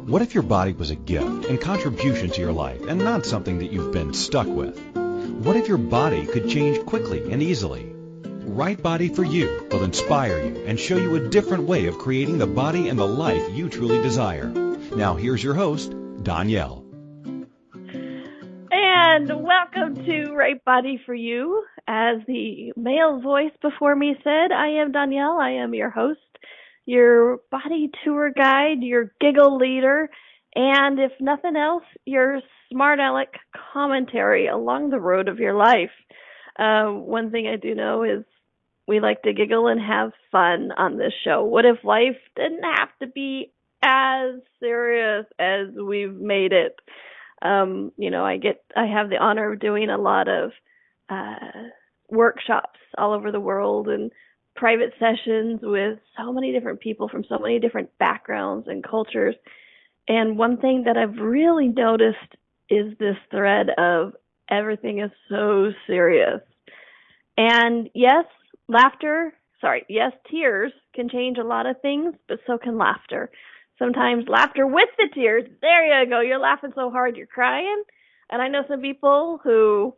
What if your body was a gift and contribution to your life and not something that you've been stuck with? What if your body could change quickly and easily? Right Body for You will inspire you and show you a different way of creating the body and the life you truly desire. Now here's your host, Donnielle. And welcome to Right Body for You. As the male voice before me said, I am Donnielle. I am your host, your body tour guide, your giggle leader, and if nothing else, your smart aleck commentary along the road of your life. One thing I do know is we like to giggle and have fun on this show. What if life didn't have to be as serious as we've made it? I have the honor of doing a lot of workshops all over the world and private sessions with so many different people from so many different backgrounds and cultures. And one thing that I've really noticed is this thread of everything is so serious. And yes, tears can change a lot of things, but so can laughter. Sometimes laughter with the tears. There you go. You're laughing so hard you're crying. And I know some people who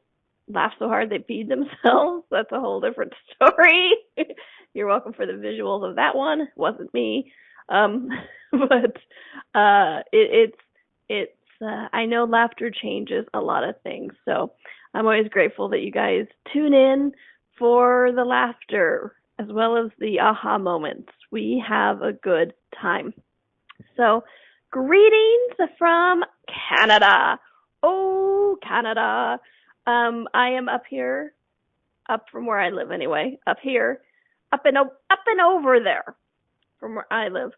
laugh so hard they peed themselves. That's a whole different story. You're welcome for the visuals of that one. It wasn't me. I know laughter changes a lot of things. So I'm always grateful that you guys tune in for the laughter as well as the aha moments. We have a good time. So, greetings from Canada. Oh, Canada. I am up from where I live anyway, up and over there from where I live.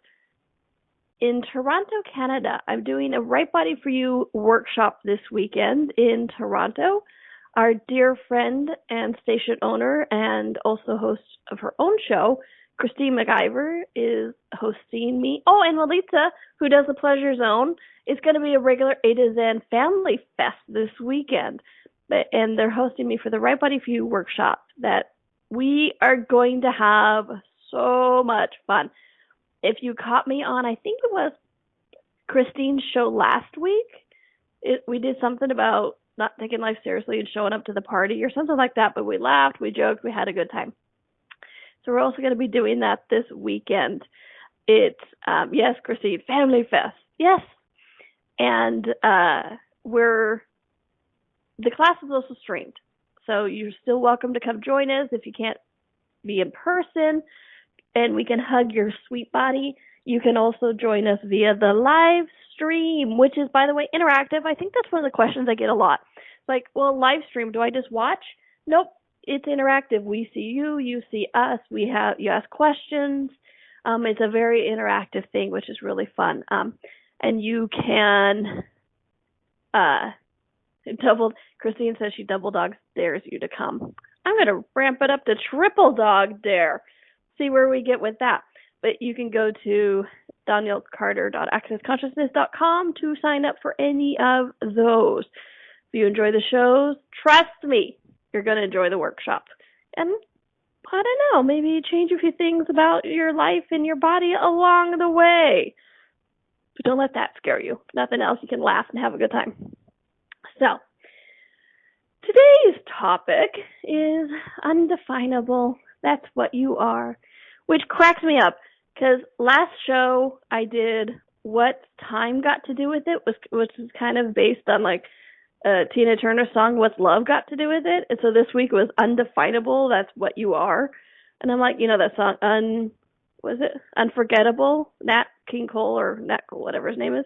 In Toronto, Canada, I'm doing a Right Body for You workshop this weekend in Toronto. Our dear friend and station owner and also host of her own show, Christine McIver, is hosting me. Oh, and Melissa, who does the Pleasure Zone, is going to be a regular A to Zen Family Fest this weekend. And they're hosting me for the Right Body for You workshop that we are going to have so much fun. If you caught me on, I think it was Christine's show last week, we did something about not taking life seriously and showing up to the party or something like that, but we laughed, we joked, we had a good time. So we're also going to be doing that this weekend. It's, yes, Christine, Family Fest. Yes. And the class is also streamed. So you're still welcome to come join us if you can't be in person and we can hug your sweet body. You can also join us via the live stream, which is, by the way, interactive. I think that's one of the questions I get a lot. It's like, well, live stream, do I just watch? Nope. It's interactive. We see you, you see us. You ask questions. It's a very interactive thing, which is really fun. And you can Christine says she double dog dares you to come. I'm going to ramp it up to triple dog dare. See where we get with that. But you can go to DonnielleCarter.accessconsciousness.com to sign up for any of those. If you enjoy the shows, trust me, you're going to enjoy the workshop. And I don't know, maybe change a few things about your life and your body along the way. But don't let that scare you. If nothing else, you can laugh and have a good time. So, today's topic is undefinable. That's what you are. Which cracks me up, because last show I did what time got to do with it, which is kind of based on like Tina Turner's song, What's Love Got to Do With It? And so this week was Undefinable, That's What You Are. And I'm like, that song, Unforgettable, Nat King Cole, whatever his name is.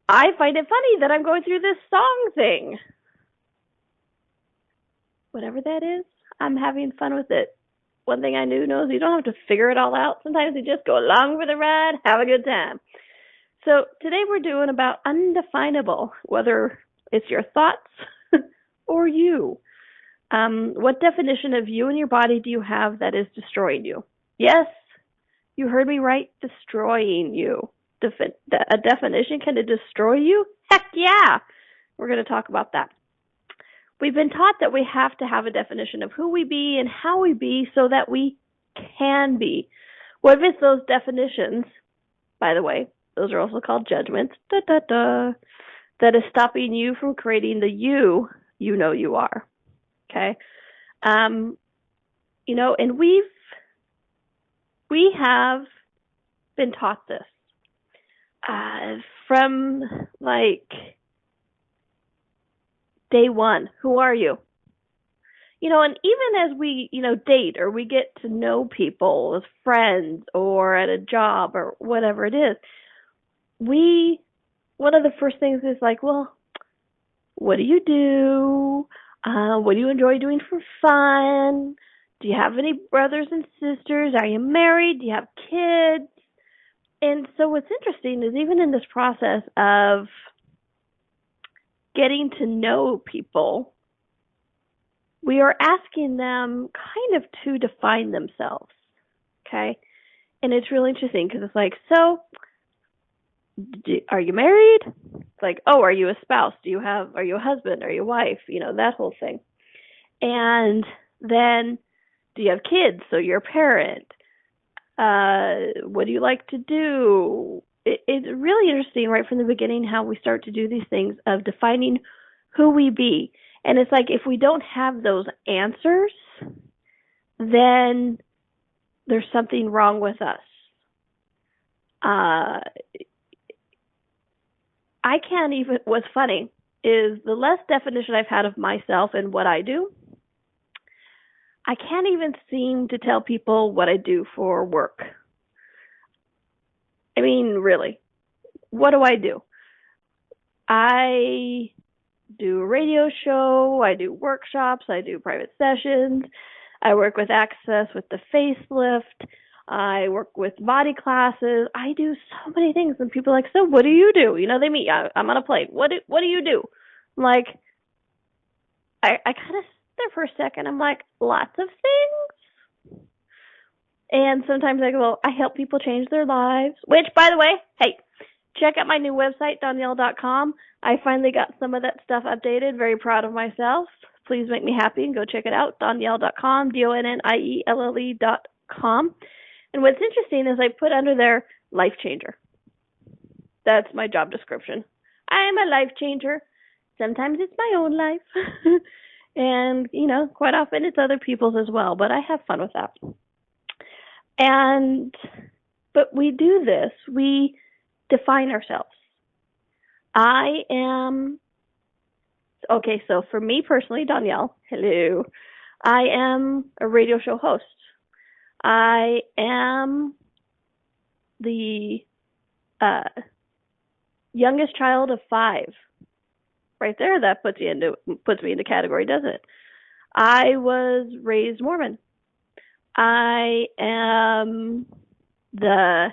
I find it funny that I'm going through this song thing. Whatever that is, I'm having fun with it. One thing I know is you don't have to figure it all out. Sometimes you just go along for the ride, have a good time. So today we're doing about undefinable, whether it's your thoughts or you. What definition of you and your body do you have that is destroying you? Yes, you heard me right, destroying you. A definition, can it destroy you? Heck yeah! We're going to talk about that. We've been taught that we have to have a definition of who we be and how we be so that we can be. What if it's those definitions, by the way, Those are also called judgments. Da, da, da. That is stopping you from creating the you know you are. Okay? And we have been taught this from like day one. Who are you? And even as we, date or we get to know people as friends or at a job or whatever it is, one of the first things is like, well, what do you do? What do you enjoy doing for fun? Do you have any brothers and sisters? Are you married? Do you have kids? And so what's interesting is even in this process of getting to know people, we are asking them kind of to define themselves, okay? And it's really interesting because it's like, so, are you married? It's like, oh, are you a spouse? Are you a husband? Are you a wife? That whole thing. And then, do you have kids? So you're a parent. What do you like to do? It's really interesting right from the beginning how we start to do these things of defining who we be. And it's like if we don't have those answers, then there's something wrong with us. What's funny is the less definition I've had of myself and what I do, I can't even seem to tell people what I do for work. I mean, really, what do I do? I do a radio show, I do workshops, I do private sessions, I work with Access with the facelift, I work with body classes, I do so many things, and people are like, so what do you do? They meet, I'm on a plane, what do you do? I'm like, I kind of sit there for a second, I'm like, lots of things. And sometimes I go, well, I help people change their lives, which, by the way, hey, check out my new website, Donnielle.com. I finally got some of that stuff updated. Very proud of myself. Please make me happy and go check it out, Donnielle.com, DONNIELLE.com. And what's interesting is I put under there life changer. That's my job description. I am a life changer. Sometimes it's my own life. And, quite often it's other people's as well. But I have fun with that. But we do this. We define ourselves. So for me personally, Donnielle, hello, I am a radio show host. I am the youngest child of 5. Right there, that puts me into category, doesn't it? I was raised Mormon. I am the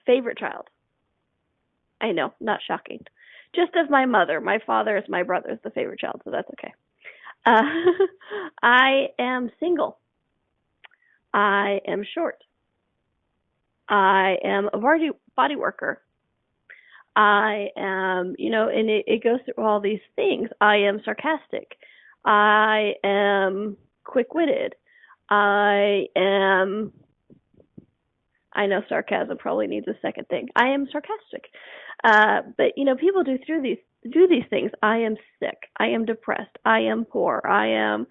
favorite child. I know, not shocking. Just as my mother. My father is my brother is the favorite child, so that's okay. I am single. I am short. I am a body worker. I am, and it goes through all these things. I am sarcastic. I am quick-witted. I know sarcasm probably needs a second thing. I am sarcastic. But people do these things. I am sick. I am depressed. I am poor. I am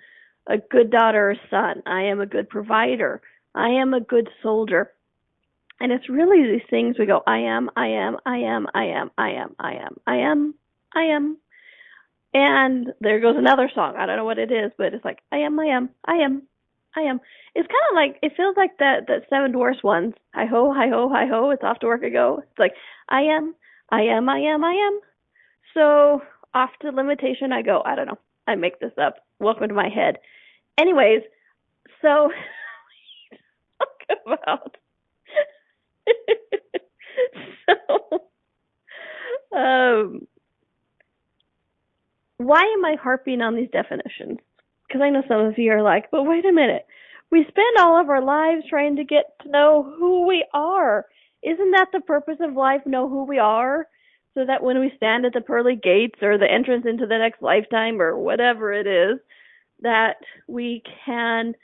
a good daughter or son. I am a good provider. I am a good soldier. And it's really these things we go, I am. And there goes another song. I don't know what it is, but it's like, I am. It's kind of like, it feels like that Seven Dwarfs ones. Hi ho, hi ho, hi ho. It's off to work I go. It's like, I am. So off to limitation I go. I don't know. I make this up. Welcome to my head. Anyways, so talk about. Why am I harping on these definitions? Because I know some of you are like, but wait a minute. We spend all of our lives trying to get to know who we are. Isn't that the purpose of life, know who we are? So that when we stand at the pearly gates or the entrance into the next lifetime or whatever it is, that we can,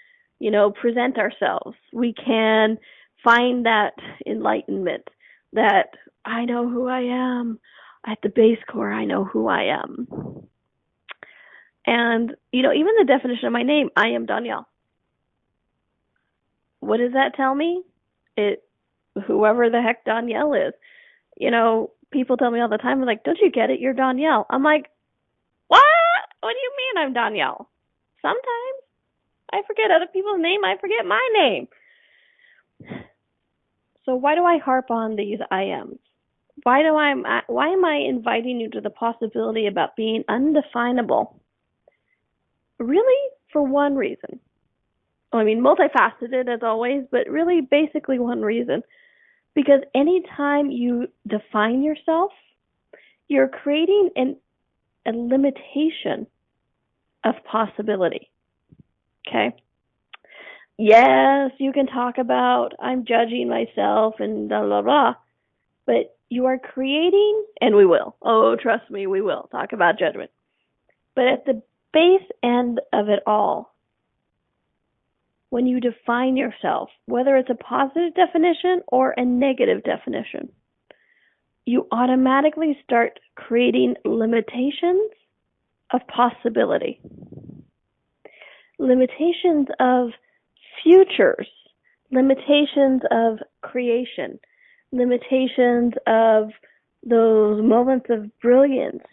present ourselves. We can find that enlightenment. that I know who I am. At the base core, I know who I am. And, even the definition of my name, I am Donnielle. What does that tell me? Whoever the heck Donnielle is. People tell me all the time, like, don't you get it? You're Donnielle. I'm like, what? What do you mean I'm Donnielle? Sometimes I forget other people's name. I forget my name. So why do I harp on these I ams? Why am I inviting you to the possibility about being undefinable? Really, for one reason. Multifaceted as always, but really basically one reason. Because anytime you define yourself, you're creating a limitation of possibility. Okay? Yes, you can talk about I'm judging myself and blah, blah, blah, but you are creating, and we will. Oh, trust me, we will talk about judgment. But at the base end of it all, when you define yourself, whether it's a positive definition or a negative definition, you automatically start creating limitations of possibility. Limitations of futures, limitations of creation, limitations of those moments of brilliance,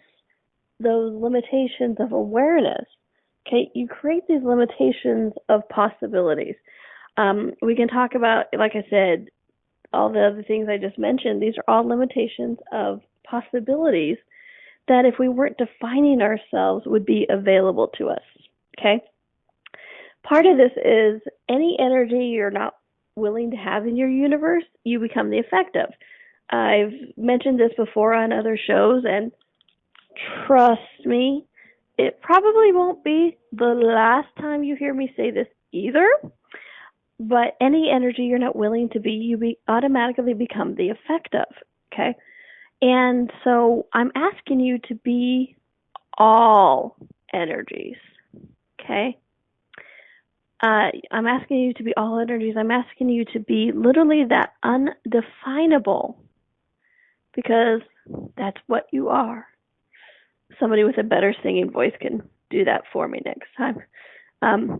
those limitations of awareness. Okay, you create these limitations of possibilities. We can talk about, like I said, all the other things I just mentioned. These are all limitations of possibilities that if we weren't defining ourselves would be available to us. Okay? Part of this is any energy you're not willing to have in your universe, you become the effect of. I've mentioned this before on other shows, and trust me, it probably won't be the last time you hear me say this either, but any energy you're not willing to be, you automatically become the effect of, okay? And so I'm asking you to be all energies, okay? I'm asking you to be all energies. I'm asking you to be literally that undefinable, because that's what you are. Somebody with a better singing voice can do that for me next time.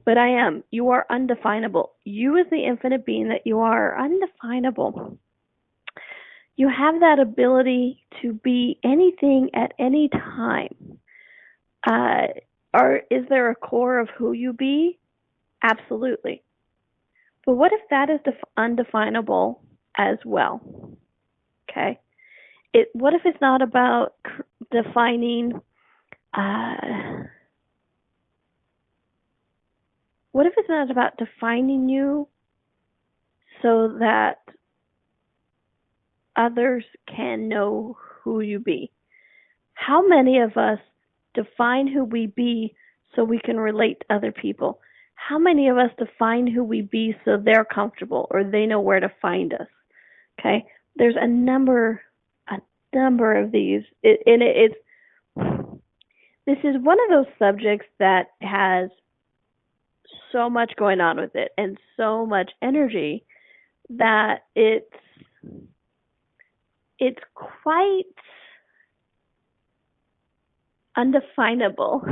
But I am. You are undefinable. You as the infinite being that you are undefinable. You have that ability to be anything at any time. Is there a core of who you be? Absolutely. But what if that is undefinable as well? Okay. What if it's not about defining, what if it's not about defining you so that others can know who you be? How many of us define who we be so we can relate to other people? How many of us define who we be so they're comfortable or they know where to find us? Okay. There's a number of these. This is one of those subjects that has so much going on with it and so much energy that it's quite undefinable.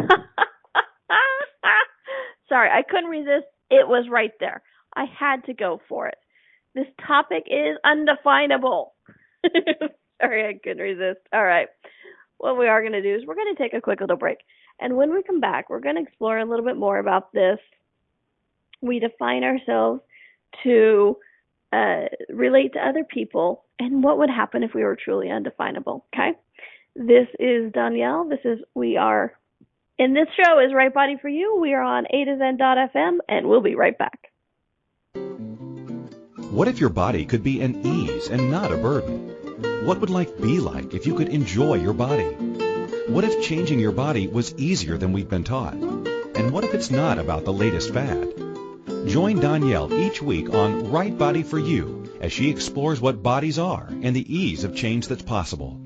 Sorry, I couldn't resist. It was right there. I had to go for it. This topic is undefinable. Sorry, I couldn't resist. All right. What we are going to do is we're going to take a quick little break. And when we come back, we're going to explore a little bit more about this. We define ourselves to relate to other people and what would happen if we were truly undefinable. Okay? This is Donnielle. And this show is Right Body for You. We are on A to Zen.fm, and we'll be right back. What if your body could be an ease and not a burden? What would life be like if you could enjoy your body? What if changing your body was easier than we've been taught? And what if it's not about the latest fad? Join Donnielle each week on Right Body for You as she explores what bodies are and the ease of change that's possible.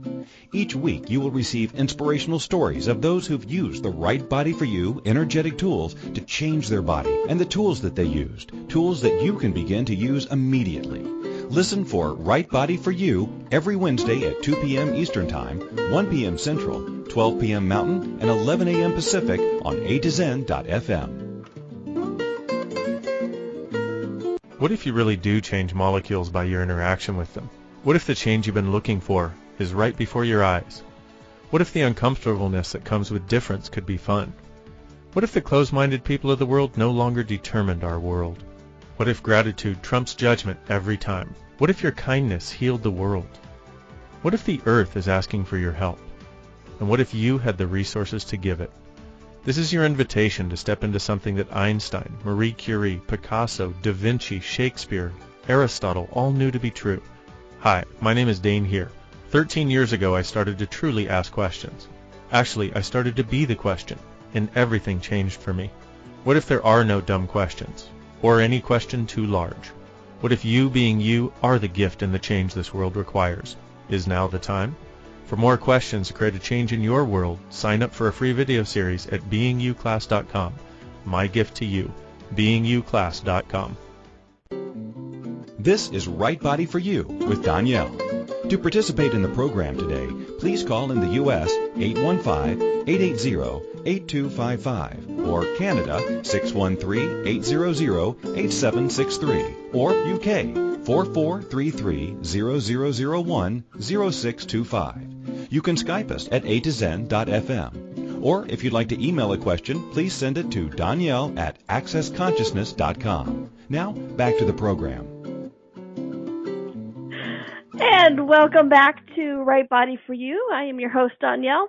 Each week you will receive inspirational stories of those who've used the Right Body for You energetic tools to change their body and the tools that they used, tools that you can begin to use immediately. Listen for Right Body for You every Wednesday at 2 p.m. Eastern Time, 1 p.m. Central, 12 p.m. Mountain, and 11 a.m. Pacific on A to Zen.fm. What if you really do change molecules by your interaction with them? What if the change you've been looking for is right before your eyes? What if the uncomfortableness that comes with difference could be fun? What if the closed-minded people of the world no longer determined our world? What if gratitude trumps judgment every time? What if your kindness healed the world? What if the earth is asking for your help? And what if you had the resources to give it? This is your invitation to step into something that Einstein, Marie Curie, Picasso, Da Vinci, Shakespeare, Aristotle all knew to be true. Hi, my name is Dane here. 13 years ago I started to truly ask questions. Actually, I started to be the question, and everything changed for me. What if there are no dumb questions? Or any question too large? What if you being you are the gift and the change this world requires? Is now the time? For more questions to create a change in your world, sign up for a free video series at beingyouclass.com. My gift to you, beingyouclass.com. This is Right Body for You with Donnielle. To participate in the program today, please call in the U.S. 815-880-8255 or Canada 613-800-8763 or UK 4433-0001-0625. You can Skype us at a2zen.fm. Or if you'd like to email a question, please send it to Donnielle at accessconsciousness.com. Now, back to the program. And welcome back to Right Body for You. I am your host, Donnielle,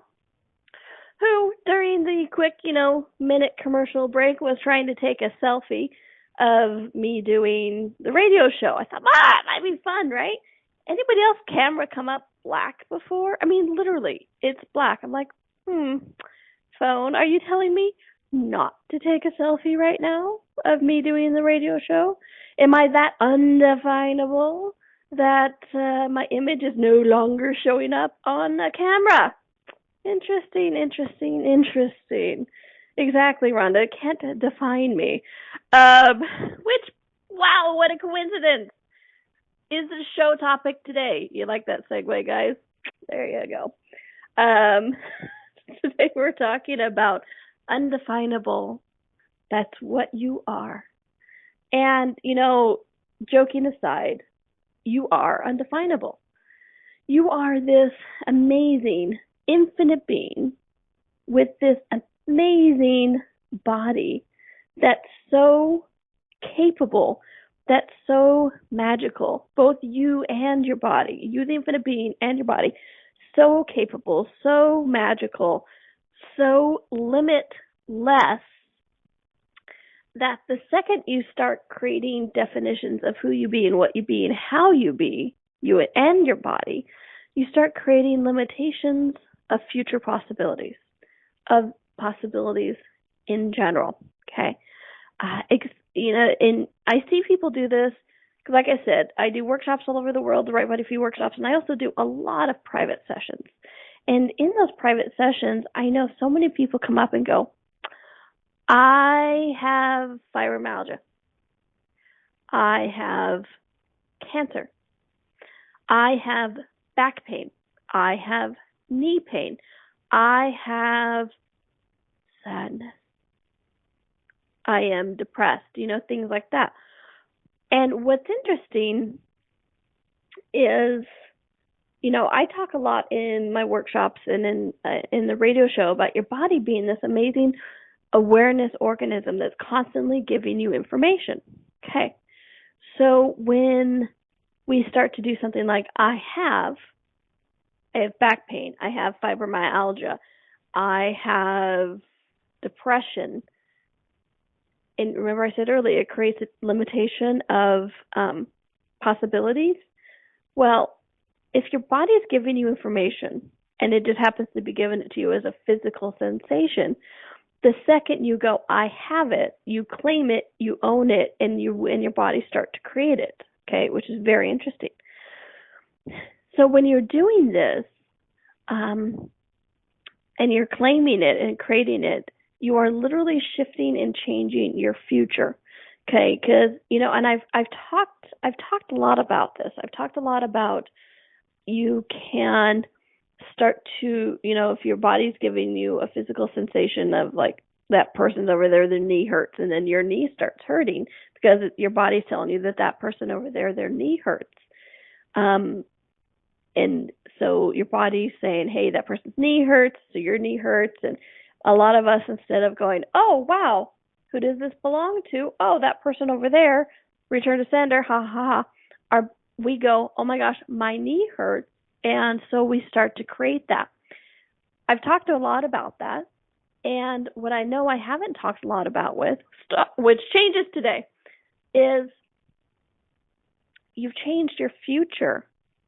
who, during the quick, minute commercial break, was trying to take a selfie of me doing the radio show. I thought, it might be fun, right? Anybody else camera come up black before? I mean, literally, it's black. I'm like, phone, are you telling me not to take a selfie right now of me doing the radio show? Am I that undefinable that my image is no longer showing up on a camera? Interesting. Exactly, Rhonda. It can't define me. Which, wow, what a coincidence, is the show topic today. You like that segue, guys? There you go. Today we're talking about undefinable. That's what you are. And, joking aside, you are undefinable. You are this amazing, infinite being with this amazing body that's so capable, that's so magical. Both you and your body, you the infinite being and your body, so capable, so magical, so limitless, that the second you start creating definitions of who you be and what you be and how you be, you and your body, you start creating limitations of future possibilities, of possibilities in general. Okay, and I see people do this because, like I said, I do workshops all over the world, the Right Body for You workshops, and I also do a lot of private sessions. And in those private sessions, I know so many people come up and go, I have fibromyalgia. I have cancer. I have back pain. I have knee pain. I have sadness. I am depressed, things like that. And what's interesting is, I talk a lot in my workshops and in the radio show about your body being this amazing awareness organism that's constantly giving you information. Okay. So when we start to do something like I have back pain, I have fibromyalgia, I have depression, and remember I said earlier, it creates a limitation of possibilities. Well, if your body is giving you information and it just happens to be giving it to you as a physical sensation, the second you go, I have it, you claim it, you own it, and you and your body start to create it, okay, which is very interesting. So when you're doing this, and you're claiming it and creating it, you are literally shifting and changing your future. Okay, because and I've talked a lot about this. I've talked a lot about you can start to, if your body's giving you a physical sensation of like that person's over there, their knee hurts, and then your knee starts hurting because your body's telling you that that person over there, their knee hurts. And so your body's saying, hey, that person's knee hurts, so your knee hurts. And a lot of us, instead of going, oh, wow, who does this belong to? Oh, that person over there, return to sender, ha, ha, ha. We go, oh my gosh, my knee hurts. And so we start to create that. I've talked a lot about that. And what I know I haven't talked a lot about which changes today, is you've changed your future.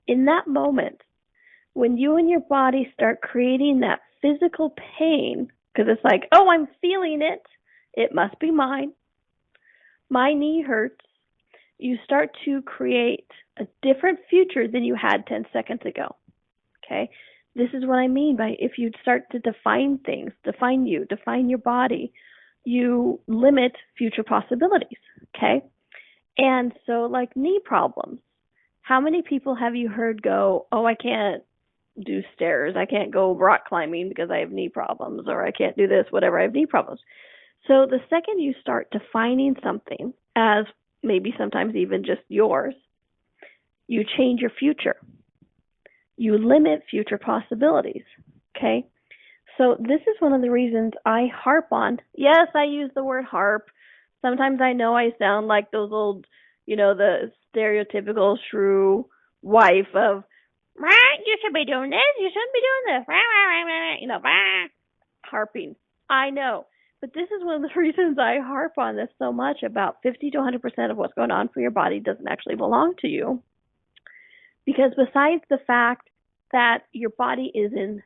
In that moment, when you and your body start creating that physical pain, because it's like, oh, I'm feeling it, it must be mine, my knee hurts, you start to create a different future than you had 10 seconds ago. Okay? This is what I mean by if you start to define things, define your body, you limit future possibilities. Okay? And so, like knee problems, how many people have you heard go, oh, I can't do stairs, I can't go rock climbing because I have knee problems, or I can't do this, whatever, I have knee problems. So the second you start defining something as maybe sometimes even just yours, you change your future. You limit future possibilities, okay? So this is one of the reasons I harp on, yes, I use the word harp. Sometimes I know I sound like those old, the stereotypical shrew wife of, you should be doing this, you shouldn't be doing this, harping. I know. But this is one of the reasons I harp on this so much about 50 to 100% of what's going on for your body doesn't actually belong to you. Because besides the fact that your body is in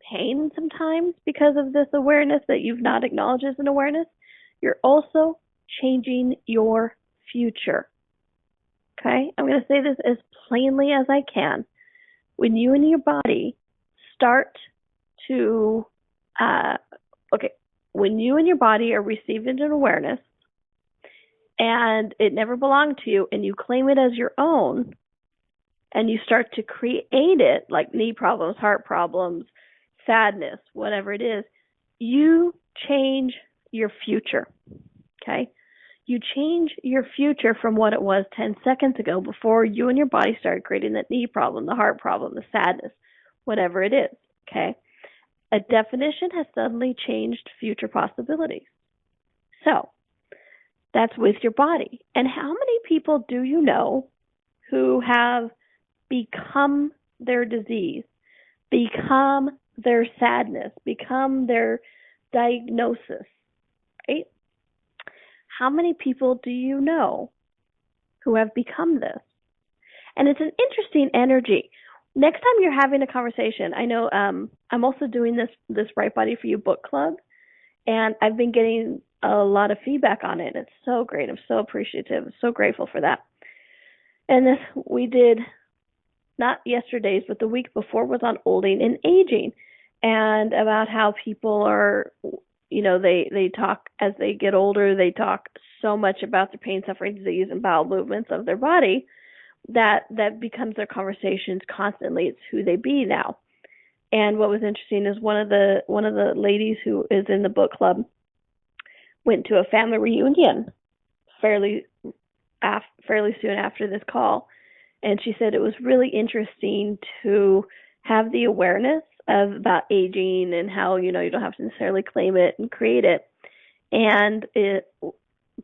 pain sometimes because of this awareness that you've not acknowledged as an awareness, you're also changing your future. Okay? I'm going to say this as plainly as I can. When you and your body start to, when you and your body are receiving an awareness and it never belonged to you and you claim it as your own and you start to create it, like knee problems, heart problems, sadness, whatever it is, you change your future, okay? You change your future from what it was 10 seconds ago before you and your body started creating that knee problem, the heart problem, the sadness, whatever it is, okay? A definition has suddenly changed future possibilities. So, that's with your body. And how many people do you know who have become their disease, become their sadness, become their diagnosis, right? How many people do you know who have become this? And it's an interesting energy. Next time you're having a conversation, I know I'm also doing this Right Body for You book club, and I've been getting a lot of feedback on it. It's so great. I'm so appreciative. I'm so grateful for that. And this we did not yesterday's, but the week before was on olding and aging, and about how people are, they talk as they get older, they talk so much about their pain, suffering, disease, and bowel movements of their body that becomes their conversations constantly. It's who they be now. And what was interesting is one of the ladies who is in the book club went to a family reunion fairly soon after this call. And she said it was really interesting to have the awareness about aging and how, you don't have to necessarily claim it and create it. And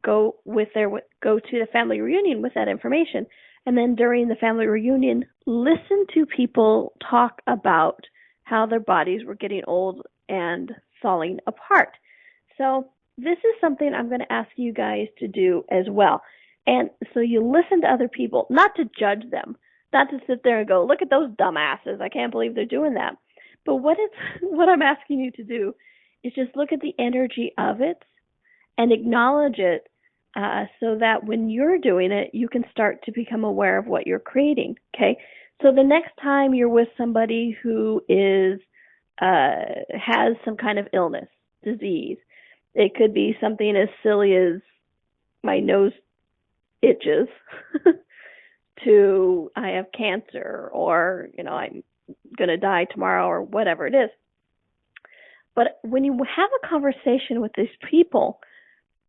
go to the family reunion with that information. And then during the family reunion, listen to people talk about how their bodies were getting old and falling apart. So this is something I'm going to ask you guys to do as well. And so you listen to other people, not to judge them, not to sit there and go, look at those dumbasses, I can't believe they're doing that. But what I'm asking you to do is just look at the energy of it and acknowledge it so that when you're doing it, you can start to become aware of what you're creating, okay? So the next time you're with somebody who has some kind of illness, disease, it could be something as silly as my nose itches to I have cancer, or, I'm going to die tomorrow, or whatever it is. But when you have a conversation with these people,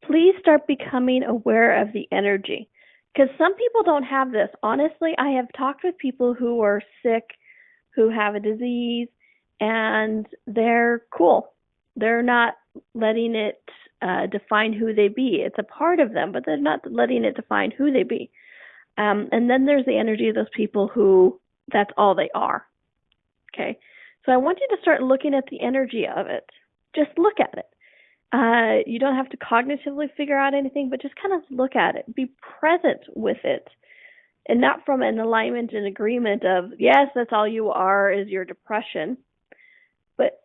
please start becoming aware of the energy. Because some people don't have this. Honestly, I have talked with people who are sick, who have a disease, and they're cool. They're not letting it define who they be. It's a part of them, but they're not letting it define who they be. And then there's the energy of those people who that's all they are. Okay? So I want you to start looking at the energy of it. Just look at it. You don't have to cognitively figure out anything, but just kind of look at it. Be present with it. And not from an alignment and agreement of, yes, that's all you are is your depression. But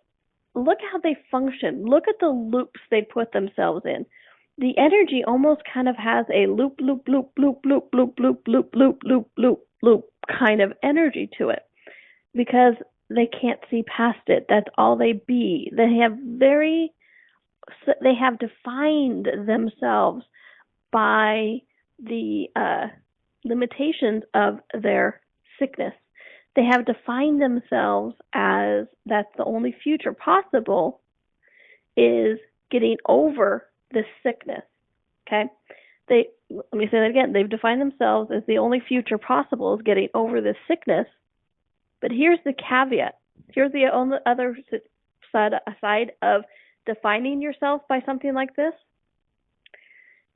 look how they function. Look at the loops they put themselves in. The energy almost kind of has a loop, loop, loop, loop, loop, loop, loop, loop, loop, loop, loop, loop kind of energy to it. Because they can't see past it. That's all they be. They have defined themselves by the limitations of their sickness. They have defined themselves as that's the only future possible is getting over this sickness. Okay? Let me say that again. They've defined themselves as the only future possible is getting over this sickness. But here's the caveat. Here's the only other side of defining yourself by something like this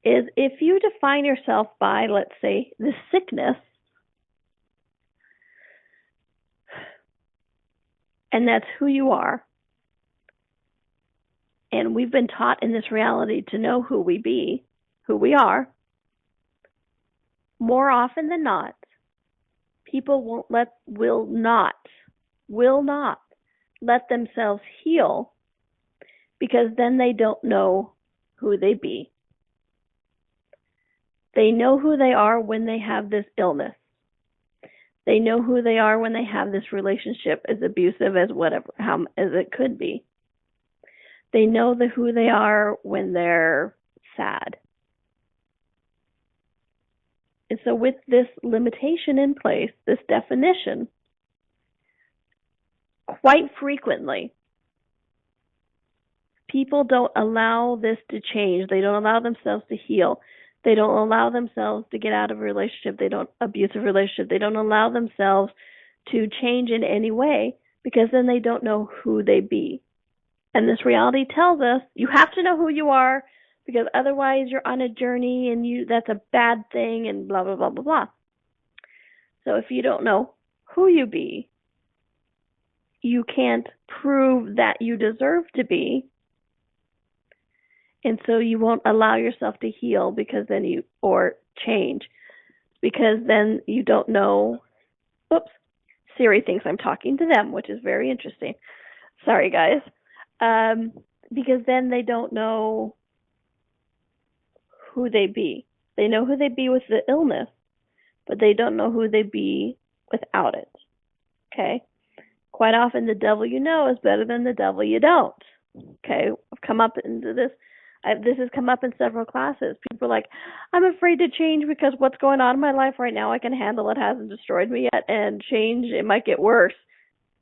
is if you define yourself by, let's say, the sickness, and that's who you are, and we've been taught in this reality to know who we are, more often than not, people will not let themselves heal because then they don't know who they be. They know who they are when they have this illness. They know who they are when they have this relationship as abusive as as it could be. They know who they are when they're sad. And so with this limitation in place, this definition, quite frequently, people don't allow this to change. They don't allow themselves to heal. They don't allow themselves to get out of a relationship. Abusive relationship. They don't allow themselves to change in any way because then they don't know who they be. And this reality tells us you have to know who you are because otherwise you're on a journey and that's a bad thing and blah, blah, blah, blah, blah. So if you don't know who you be, you can't prove that you deserve to be. And so you won't allow yourself to heal or change because then you don't know. Oops, Siri thinks I'm talking to them, which is very interesting. Sorry, guys. Because then they don't know who they be. They know who they be with the illness, but they don't know who they be without it. Okay? Quite often the devil you know is better than the devil you don't. Okay? I've come up into this. This has come up in several classes. People are like, I'm afraid to change because what's going on in my life right now, I can handle. It hasn't destroyed me yet, and change, it might get worse.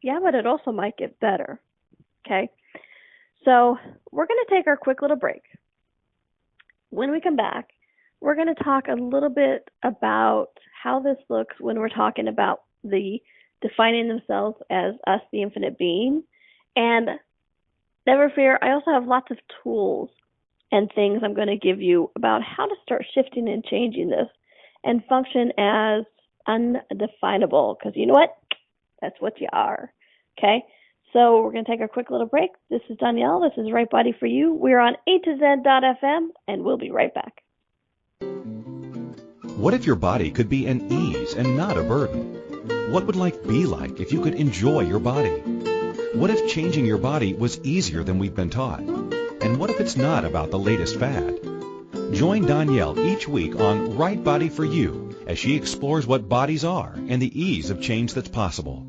Yeah, but it also might get better. Okay? So we're going to take our quick little break. When we come back, we're going to talk a little bit about how this looks when we're talking about the defining themselves as us, the infinite being. And never fear, I also have lots of tools and things I'm going to give you about how to start shifting and changing this and function as undefinable. Because you know what? That's what you are. Okay? So we're going to take a quick little break. This is Donnielle. This is Right Body for You. We're on A2Z.fm, and we'll be right back. What if your body could be an ease and not a burden? What would life be like if you could enjoy your body? What if changing your body was easier than we've been taught? And what if it's not about the latest fad? Join Donnielle each week on Right Body for You as she explores what bodies are and the ease of change that's possible.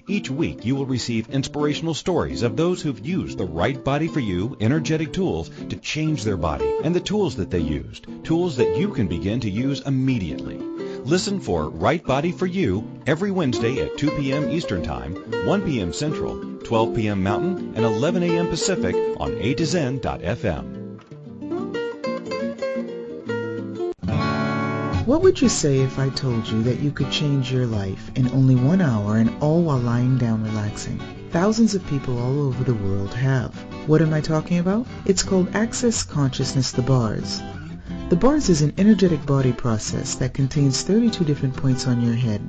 Each week you will receive inspirational stories of those who've used the Right Body for You energetic tools to change their body and the tools that they used, tools that you can begin to use immediately. Listen for Right Body for You every Wednesday at 2 p.m. Eastern Time, 1 p.m. Central, 12 p.m. Mountain, and 11 a.m. Pacific on A to Zen.fm. What would you say if I told you that you could change your life in only 1 hour and all while lying down relaxing? Thousands of people all over the world have. What am I talking about? It's called Access Consciousness, the bars. The bars is an energetic body process that contains 32 different points on your head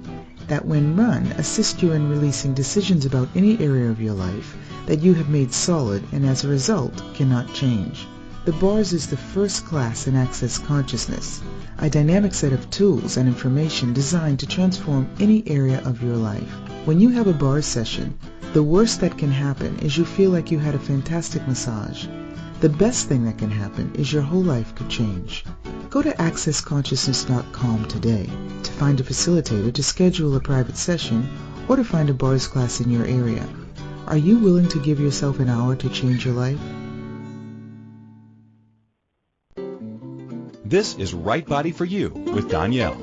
that when run assist you in releasing decisions about any area of your life that you have made solid and as a result cannot change. The bars is the first class in Access Consciousness, a dynamic set of tools and information designed to transform any area of your life. When you have a bars session, the worst that can happen is you feel like you had a fantastic massage. The best thing that can happen is your whole life could change. Go to accessconsciousness.com today to find a facilitator to schedule a private session or to find a bars class in your area. Are you willing to give yourself an hour to change your life? This is Right Body for You with Donnielle.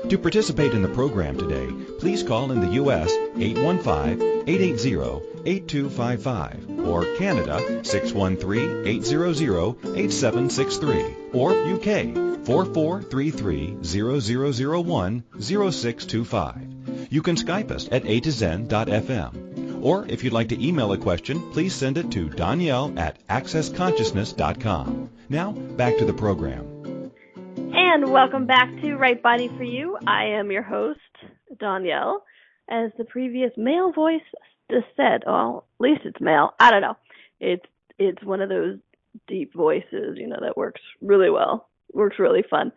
To participate in the program today, please call in the U.S. 815-880-8255 or Canada 613-800-8763 or UK 4433-0001-0625. You can Skype us at a2zen.fm. Or if you'd like to email a question, please send it to Donnielle@accessconsciousness.com. Now, back to the program. And welcome back to Right Body for You. I am your host, Donnielle. As the previous male voice just said, well, at least it's male. I don't know. It's one of those deep voices, that works really well. Works really fun.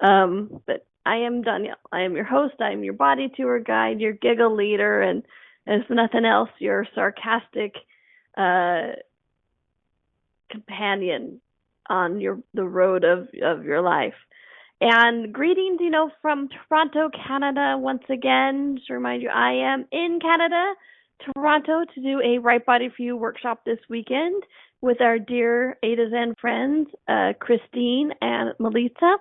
But I am Donnielle. I am your host. I am your body tour guide, your giggle leader, and if nothing else, your sarcastic companion on the road of your life. And greetings, from Toronto, Canada, once again. Just to remind you, I am in Canada, Toronto, to do a Right Body for You workshop this weekend with our dear A to Zen friends, Christine and Melissa.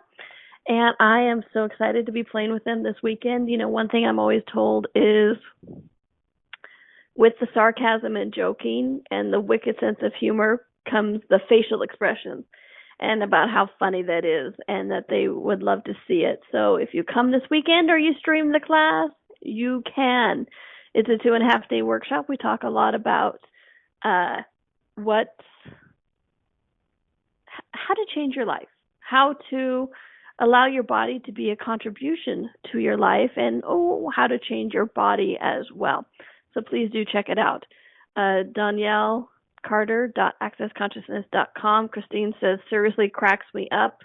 And I am so excited to be playing with them this weekend. One thing I'm always told is with the sarcasm and joking and the wicked sense of humor comes the facial expressions. And about how funny that is and that they would love to see it. So if you come this weekend or you stream the class, you can. It's a 2.5-day workshop. We talk a lot about how to change your life, how to allow your body to be a contribution to your life, and how to change your body as well. So please do check it out. Donnielle Carter.accessconsciousness.com. Christine says, seriously cracks me up,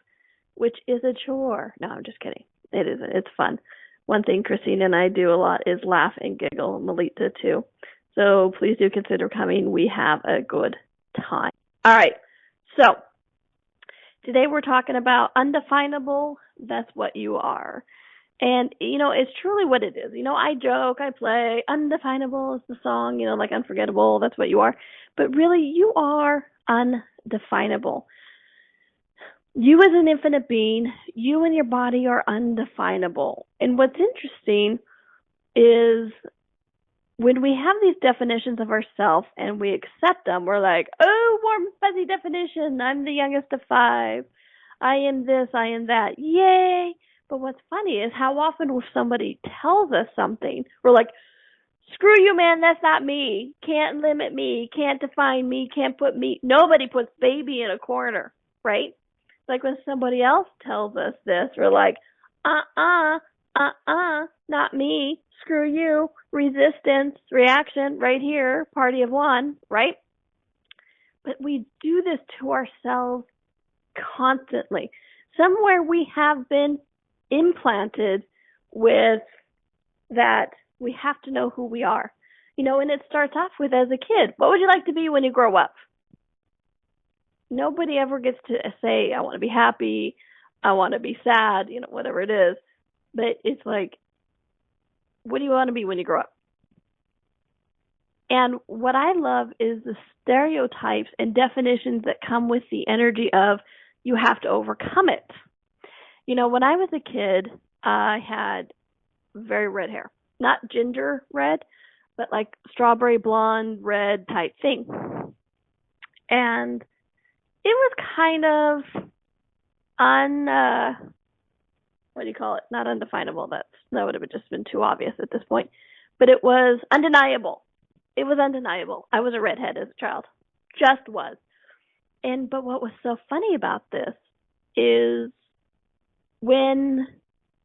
which is a chore. No, I'm just kidding. It isn't. It's fun. One thing Christine and I do a lot is laugh and giggle. Melita too. So please do consider coming. We have a good time. All right. So today we're talking about undefinable. That's what you are. And, it's truly what it is. I joke, I play, undefinable is the song, like unforgettable, that's what you are. But really, you are undefinable. You as an infinite being, you and your body are undefinable. And what's interesting is when we have these definitions of ourselves and we accept them, we're like, oh, warm, fuzzy definition, I'm the youngest of 5. I am this, I am that, yay. But what's funny is how often when somebody tells us something, we're like, screw you, man, that's not me. Can't limit me, can't define me, can't put me. Nobody puts baby in a corner, right? Like when somebody else tells us this, we're like, not me, screw you, resistance, reaction, right here, party of one, right? But we do this to ourselves constantly. Somewhere we have been implanted with that we have to know who we are. And it starts off with as a kid, what would you like to be when you grow up? Nobody ever gets to say, I want to be happy, I want to be sad, whatever it is. But it's like, what do you want to be when you grow up? And what I love is the stereotypes and definitions that come with the energy of you have to overcome it. When I was a kid, I had very red hair. Not ginger red, but like strawberry blonde red type thing. And it was kind of what do you call it? Not undefinable. That would have just been too obvious at this point. But it was undeniable. It was undeniable. I was a redhead as a child. Just was. But what was so funny about this is when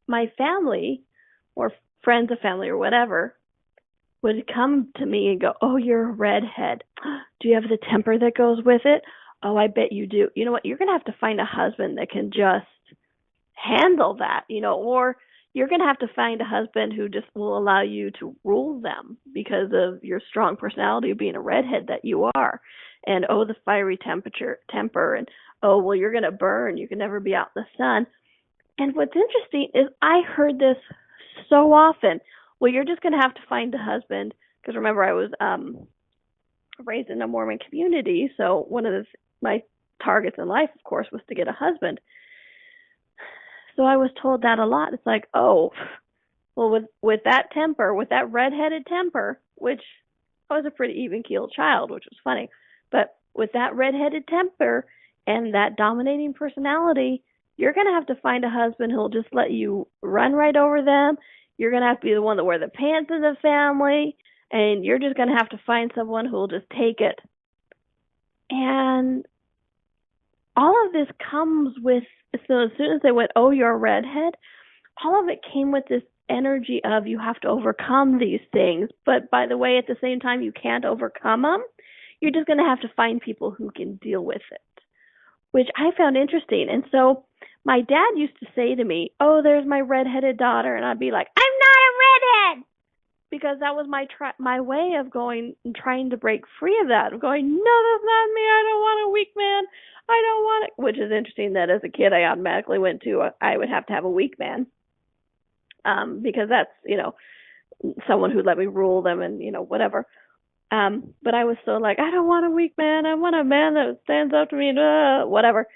my family or friends of family or whatever would come to me and go, "Oh, you're a redhead. Do you have the temper that goes with it? Oh, I bet you do. You know what? You're going to have to find a husband that can just handle that, or you're going to have to find a husband who just will allow you to rule them because of your strong personality of being a redhead that you are. And, oh, the fiery temper. And, oh, well, you're going to burn. You can never be out in the sun." And what's interesting is I heard this so often. Well, you're just going to have to find a husband. Because remember, I was raised in a Mormon community. So one of my targets in life, of course, was to get a husband. So I was told that a lot. It's like, oh, well, with that temper, with that redheaded temper, which I was a pretty even-keeled child, which was funny. But with that redheaded temper and that dominating personality, you're going to have to find a husband who'll just let you run right over them. You're going to have to be the one that wear the pants in the family. And you're just going to have to find someone who'll just take it. And all of this comes with, so as soon as they went, "Oh, you're a redhead," all of it came with this energy of you have to overcome these things. But by the way, at the same time, you can't overcome them. You're just going to have to find people who can deal with it, which I found interesting. And so my dad used to say to me, "Oh, there's my redheaded daughter." And I'd be like, "I'm not a redhead." Because that was my way of going and trying to break free of that. Of going, "No, that's not me. I don't want a weak man. I don't want it." Which is interesting that as a kid I automatically went to I would have to have a weak man. Because that's, someone who'd let me rule them and, whatever. But I was so like, I don't want a weak man. I want a man that stands up to me, whatever.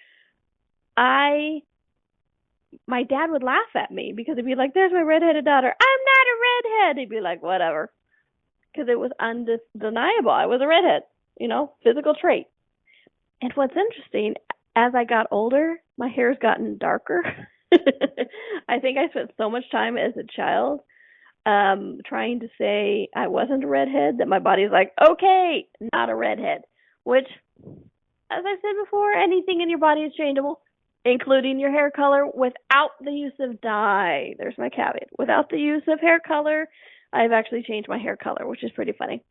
My dad would laugh at me because he'd be like, "There's my redheaded daughter. I'm not a redhead." He'd be like, "Whatever." Because it was undeniable. I was a redhead, physical trait. And what's interesting, as I got older, my hair's gotten darker. I think I spent so much time as a child trying to say I wasn't a redhead that my body's like, "Okay, not a redhead." Which, as I said before, anything in your body is changeable, including your hair color, without the use of dye. There's my caveat. Without the use of hair color, I've actually changed my hair color, which is pretty funny.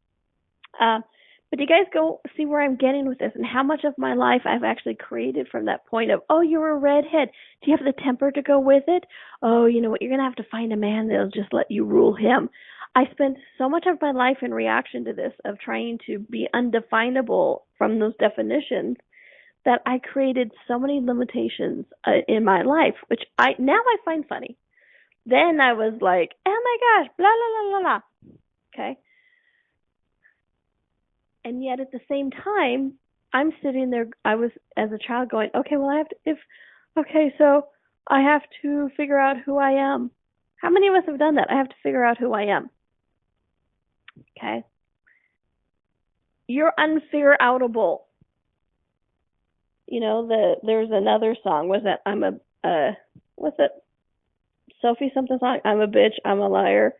But you guys go see where I'm getting with this and how much of my life I've actually created from that point of, "Oh, you're a redhead. Do you have the temper to go with it? Oh, you know what? You're going to have to find a man that'll just let you rule him." I spent so much of my life in reaction to this of trying to be undefinable from those definitions that I created so many limitations in my life, which now I find funny. Then I was like, "Oh my gosh, blah, blah, blah, blah, blah." Okay. And yet at the same time, I'm sitting there, I was as a child going, "Okay, well so I have to figure out who I am." How many of us have done that? I have to figure out who I am. Okay. You're unfigure-outable. There's another song. Was that what's it? Sophie something song? "I'm a bitch, I'm a liar."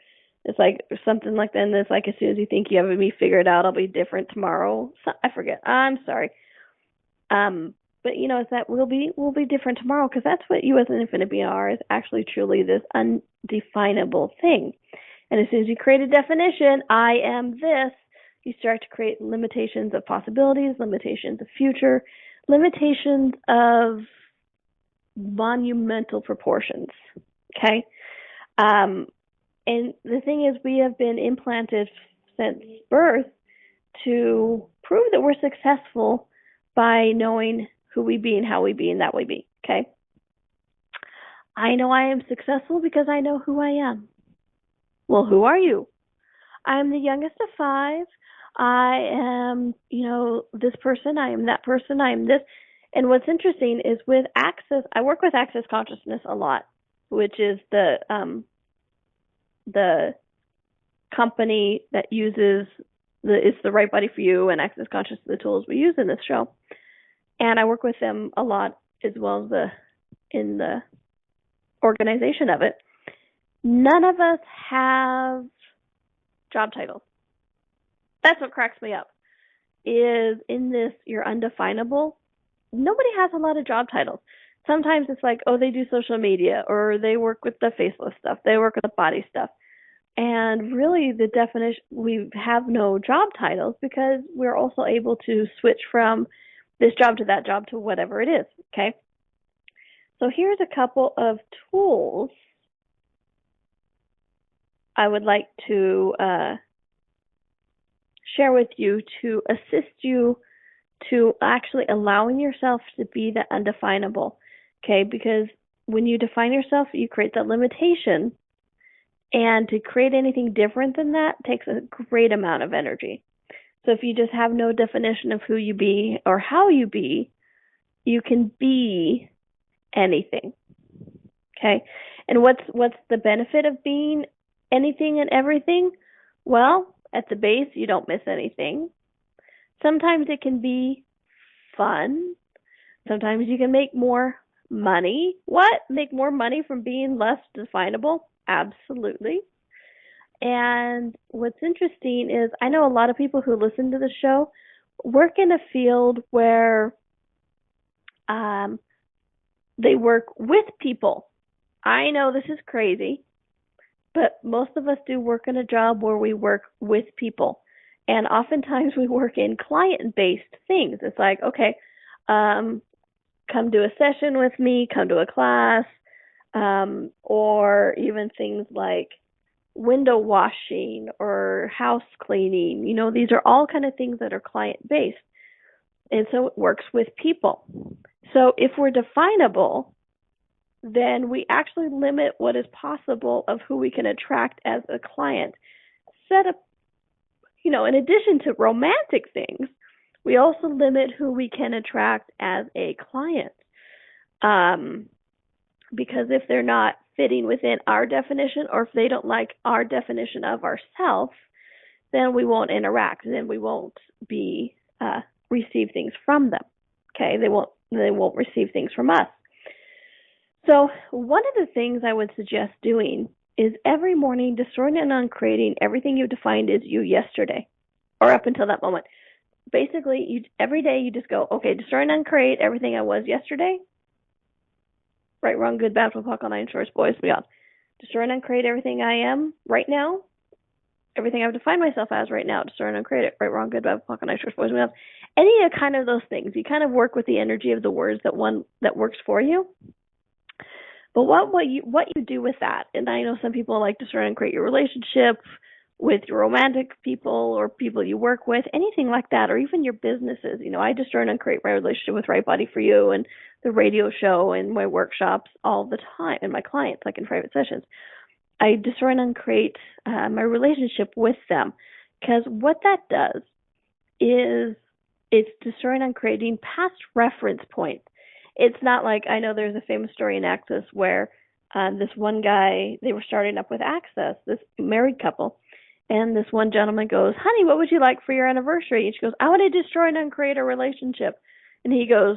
It's like something like that. And it's like, as soon as you think you have me figured out, I'll be different tomorrow. I forget. I'm sorry. But it's that we'll be different tomorrow, because that's what you as an infinite being are, is actually truly this undefinable thing. And as soon as you create a definition, "I am this," you start to create limitations of possibilities, limitations of future, limitations of monumental proportions. Okay? And the thing is, we have been implanted since birth to prove that we're successful by knowing who we be and how we be and that we be. Okay? I know I am successful because I know who I am. Well, who are you? I'm the youngest of 5. I am, this person, I am that person, I am this. And what's interesting is with Access, I work with Access Consciousness a lot, which is the company that uses it's the right body for you and Access Consciousness, the tools we use in this show. And I work with them a lot as well as in the organization of it. None of us have job titles. That's what cracks me up. Is in this, you're undefinable. Nobody has a lot of job titles. Sometimes it's like, oh, they do social media, or they work with the faceless stuff, they work with the body stuff. And really, the definition, we have no job titles because we're also able to switch from this job to that job to whatever it is, okay? So here's a couple of tools I would like to share with you to assist you to actually allowing yourself to be the undefinable, okay? Because when you define yourself, you create that limitation, and to create anything different than that takes a great amount of energy. So if you just have no definition of who you be or how you be, you can be anything, okay? And what's the benefit of being anything and everything? Well, at the base, you don't miss anything. Sometimes it can be fun. Sometimes you can make more money. What? Make more money from being less definable? Absolutely. And what's interesting is I know a lot of people who listen to the show work in a field where they work with people. I know this is crazy, but most of us do work in a job where we work with people. And oftentimes we work in client-based things. It's like, okay, come do a session with me, come to a class, or even things like window washing or house cleaning. These are all kind of things that are client-based. And so it works with people. So if we're definable, then we actually limit what is possible of who we can attract as a client. Set up, in addition to romantic things, we also limit who we can attract as a client. Because if they're not fitting within our definition, or if they don't like our definition of ourselves, then we won't interact. Then we won't be receive things from them. Okay, they won't receive things from us. So one of the things I would suggest doing is every morning destroying and uncreating everything you defined as you yesterday, or up until that moment. Basically, every day you just go, okay, destroy and uncreate everything I was yesterday. Right, wrong, good, bad, flip, all nine shorts, boys, beyond. Destroy and uncreate everything I am right now. Everything I've defined myself as right now. Destroy and uncreate it. Right, wrong, good, bad, flip, all nine shorts, boys, beyond. Any kind of those things. You kind of work with the energy of the words that works for you. But what you do with that, and I know some people like to sort of create your relationship with your romantic people or people you work with, anything like that, or even your businesses. I just try and create my relationship with Right Body for You and the radio show and my workshops all the time, and my clients, like in private sessions. I destroy and create my relationship with them, because what that does is it's destroying and creating past reference points. It's not like, I know there's a famous story in Access where this one guy, they were starting up with Access, this married couple, and this one gentleman goes, honey, what would you like for your anniversary? And she goes, I want to destroy and uncreate a relationship. And he goes,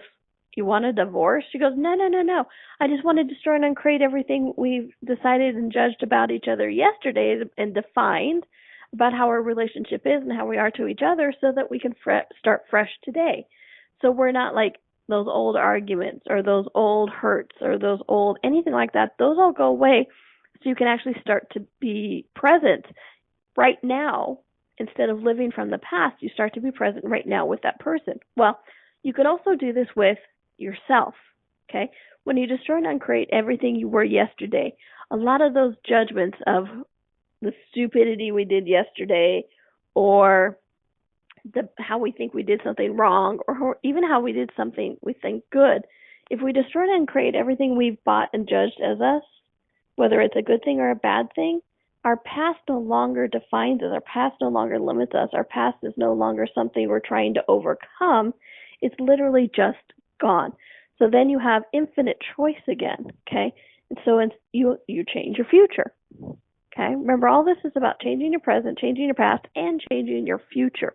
you want a divorce? She goes, no. I just want to destroy and uncreate everything we've decided and judged about each other yesterday and defined about how our relationship is and how we are to each other, so that we can start fresh today. So we're not like those old arguments or those old hurts or those old anything like that. Those all go away, so you can actually start to be present right now. Instead of living from the past, you start to be present right now with that person. Well, you can also do this with yourself, okay? When you destroy and uncreate everything you were yesterday, a lot of those judgments of the stupidity we did yesterday, or how we think we did something wrong, or even how we did something we think good, if we destroy and create everything we've bought and judged as us, whether it's a good thing or a bad thing, our past no longer defines us. Our past no longer limits us. Our past is no longer something we're trying to overcome. It's literally just gone. So then you have infinite choice again, okay? And so you change your future, okay? Remember, all this is about changing your present, changing your past, and changing your future.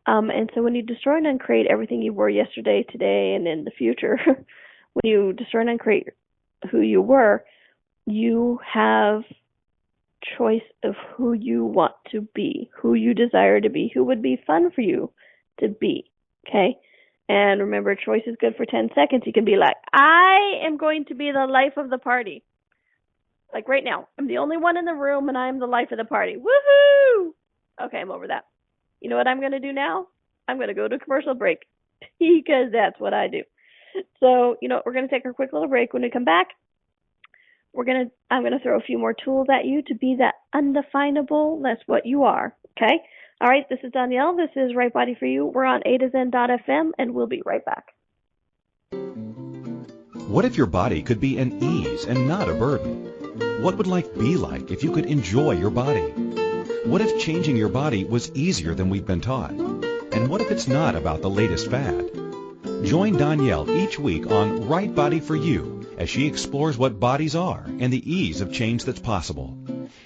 And so when you destroy and uncreate everything you were yesterday, today, and in the future, when you destroy and uncreate who you were, you have choice of who you want to be, who you desire to be, who would be fun for you to be, okay? And remember, choice is good for 10 seconds. You can be like, I am going to be the life of the party. Like right now, I'm the only one in the room and I'm the life of the party. Woohoo! Okay, I'm over that. You know what I'm going to do now? I'm going to go to a commercial break because that's what I do. So, we're going to take a quick little break. When we come back, I'm going to throw a few more tools at you to be that undefinable. That's what you are. Okay? All right, this is Donnielle. This is Right Body for You. We're on A2Zen.fm, and we'll be right back. What if your body could be an ease and not a burden? What would life be like if you could enjoy your body? What if changing your body was easier than we've been taught? And what if it's not about the latest fad? Join Donnielle each week on Right Body for You as she explores what bodies are and the ease of change that's possible.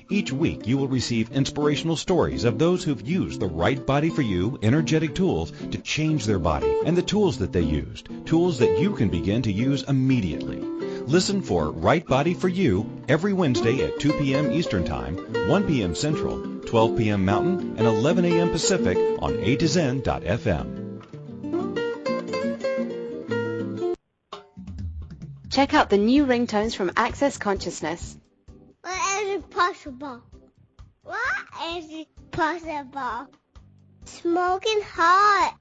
Each week you will receive inspirational stories of those who've used the Right Body for You energetic tools to change their body and the tools that they used, tools that you can begin to use immediately. Listen for Right Body for You every Wednesday at 2 p.m. Eastern Time, 1 p.m. Central, 12 p.m. Mountain, and 11 a.m. Pacific on A2Zen.fm. Check out the new ringtones from Access Consciousness. What is it possible? What is it possible? Smoking hot.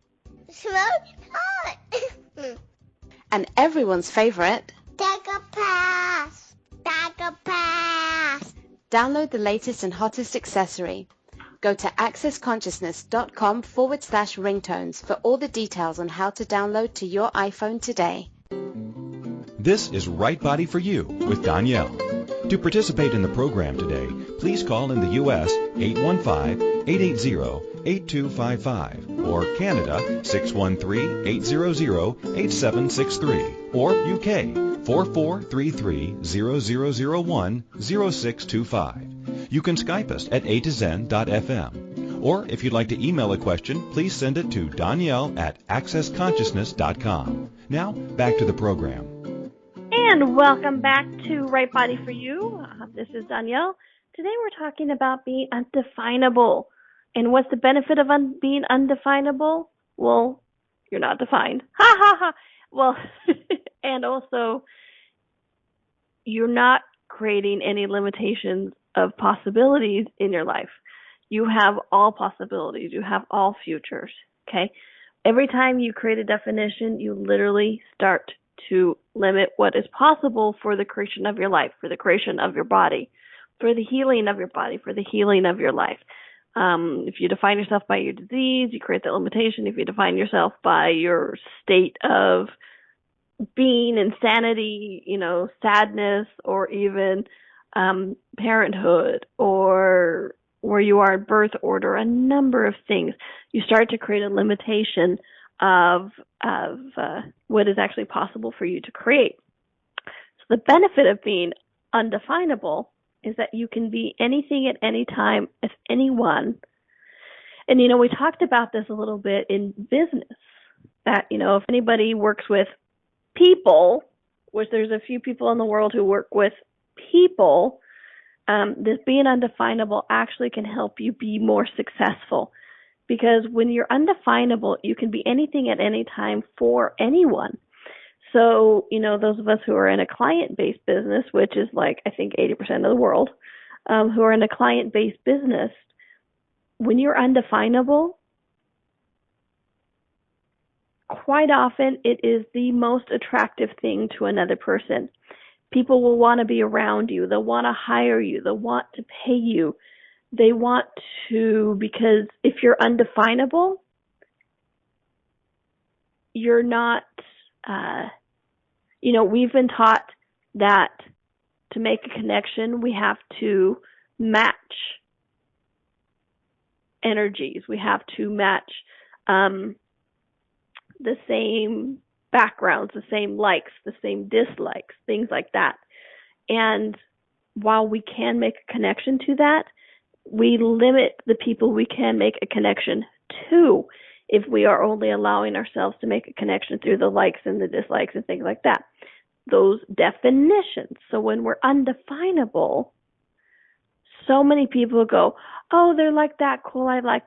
Smoking hot. And everyone's favorite, Take a pass. Take a pass. download the latest and hottest accessory. Go to accessconsciousness.com/ringtones for all the details on how to download to your iPhone today. This is Right Body for You with Donnielle. To participate in the program today, please call in the U.S. 815-880-8255 or Canada 613-800-8763 or UK 4433-0001-0625. You can Skype us at A2Zen.fm. Or if you'd like to email a question, please send it to Donnielle@accessconsciousness.com. Now, back to the program. And welcome back to Right Body for You. This is Donnielle. Today we're talking about being undefinable. And what's the benefit of being undefinable? Well, you're not defined. Ha ha ha. Well, and also, you're not creating any limitations of possibilities in your life. You have all possibilities. You have all futures. Okay? Every time you create a definition, you literally start to limit what is possible for the creation of your life, for the creation of your body, for the healing of your body, for the healing of your life. If you define yourself by your disease, you create that limitation. If you define yourself by your state of being, insanity, sadness, or even parenthood, or where you are in birth order, a number of things, you start to create a limitation of what is actually possible for you to create. So the benefit of being undefinable is that you can be anything at any time as anyone. And, we talked about this a little bit in business, that, if anybody works with people, which there's a few people in the world who work with people, this being undefinable actually can help you be more successful. Because when you're undefinable, you can be anything at any time for anyone. So, those of us who are in a client-based business, which is like, I think 80% of the world, who are in a client-based business, when you're undefinable, quite often it is the most attractive thing to another person. People will want to be around you. They'll want to hire you. They'll want to pay you. They want to, because if you're undefinable, you're not, we've been taught that to make a connection, we have to match energies. We have to match the same backgrounds, the same likes, the same dislikes, things like that. And while we can make a connection to that, we limit the people we can make a connection to if we are only allowing ourselves to make a connection through the likes and the dislikes and things like that. Those definitions. So when we're undefinable, so many people go, oh, they're like that, cool, I like,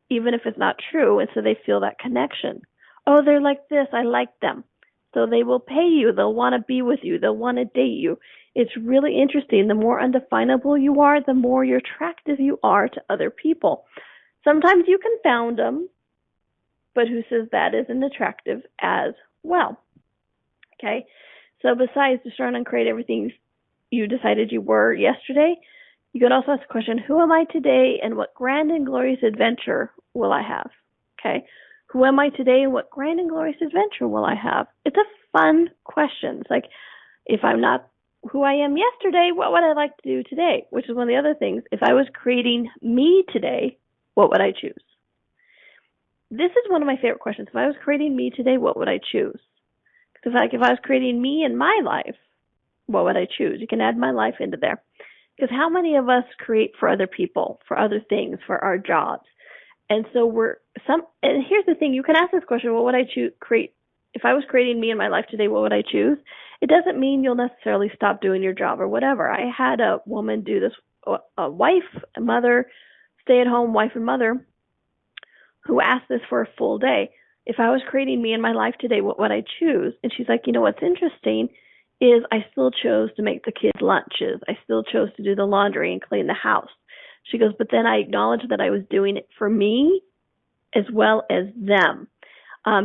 even if it's not true, and so they feel that connection. Oh, they're like this, I like them. So they will pay you, they'll want to be with you, they'll want to date you. It's really interesting. The more undefinable you are, the more attractive you are to other people. Sometimes you confound them, but who says that isn't attractive as well? Okay, so besides destroy and create everything you decided you were yesterday, you could also ask the question, who am I today and what grand and glorious adventure will I have? Okay, who am I today and what grand and glorious adventure will I have? It's a fun question. It's like, if I'm not who I am yesterday, what would I like to do today? Which is one of the other things. If I was creating me today, what would I choose? This is one of my favorite questions. If I was creating me today, what would I choose? Because if I was creating me in my life, what would I choose? You can add my life into there. Because how many of us create for other people, for other things, for our jobs? And so and here's the thing, you can ask this question, what would I create? If I was creating me in my life today, what would I choose? It doesn't mean you'll necessarily stop doing your job or whatever. I had a woman do this, a wife, a mother, stay-at-home wife and mother, who asked this for a full day. If I was creating me in my life today, what would I choose? And she's like, what's interesting is I still chose to make the kids lunches. I still chose to do the laundry and clean the house. She goes, but then I acknowledged that I was doing it for me as well as them.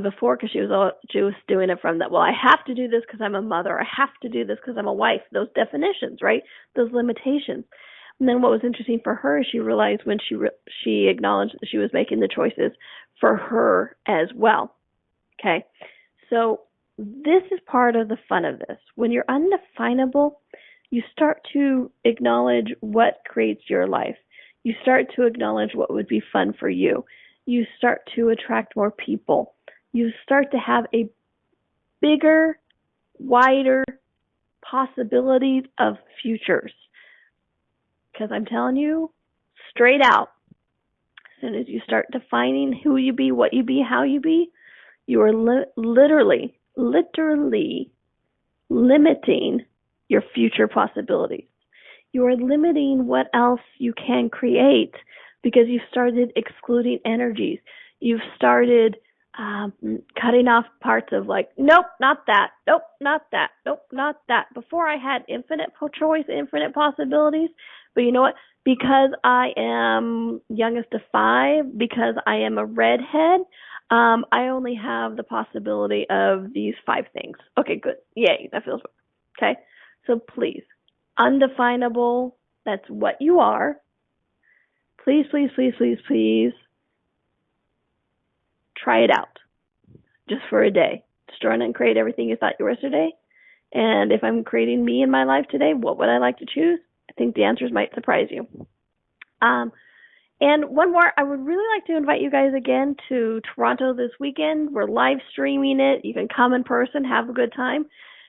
Before, because she was doing it from that, well, I have to do this because I'm a mother. I have to do this because I'm a wife. Those definitions, right? Those limitations. And then what was interesting for her is she realized when she acknowledged that she was making the choices for her as well. Okay? So this is part of the fun of this. When you're undefinable, you start to acknowledge what creates your life. You start to acknowledge what would be fun for you. You start to attract more people. You start to have a bigger, wider possibilities of futures. Because I'm telling you, straight out, as soon as you start defining who you be, what you be, how you be, you are literally limiting your future possibilities. You are limiting what else you can create because you've started excluding energies. You've started cutting off parts of like, nope, not that. Nope, not that. Nope, not that. Before I had infinite choice, infinite possibilities. But you know what? Because I am youngest of 5, because I am a redhead, I only have the possibility of these 5 things. Okay, good. Yay, that feels good. Okay? So please, undefinable, that's what you are. Please, please, please, please, please, try it out. Just for a day. Destroy and create everything you thought you were yesterday. And if I'm creating me in my life today, what would I like to choose? I think the answers might surprise you. And one more, I would really like to invite you guys again to Toronto this weekend. We're live streaming it. You can come in person, have a good time.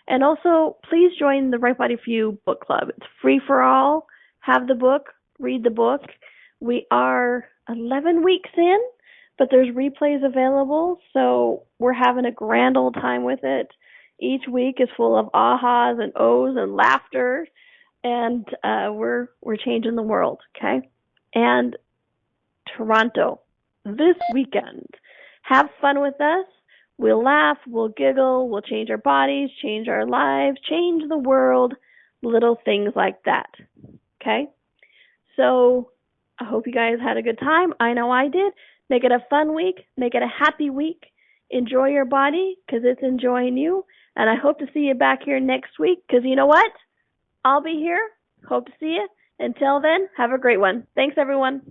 And also, please join the Right Body for You book club. It's free for all. Have the book, read the book. We are 11 weeks in, but there's replays available, so we're having a grand old time with it. Each week is full of ahas and ohs and laughter, and we're changing the world, okay? And Toronto, this weekend, have fun with us. We'll laugh, we'll giggle, we'll change our bodies, change our lives, change the world, little things like that, okay? So I hope you guys had a good time. I know I did. Make it a fun week. Make it a happy week. Enjoy your body because it's enjoying you. And I hope to see you back here next week because you know what? I'll be here. Hope to see you. Until then, have a great one. Thanks, everyone.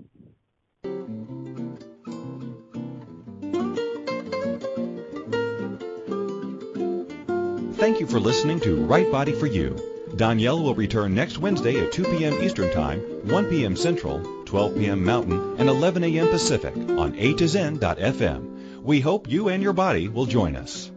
Thank you for listening to Right Body for You. Donnielle will return next Wednesday at 2 p.m. Eastern Time, 1 p.m. Central, 12 p.m. Mountain, and 11 a.m. Pacific on A to Zen.fm. We hope you and your body will join us.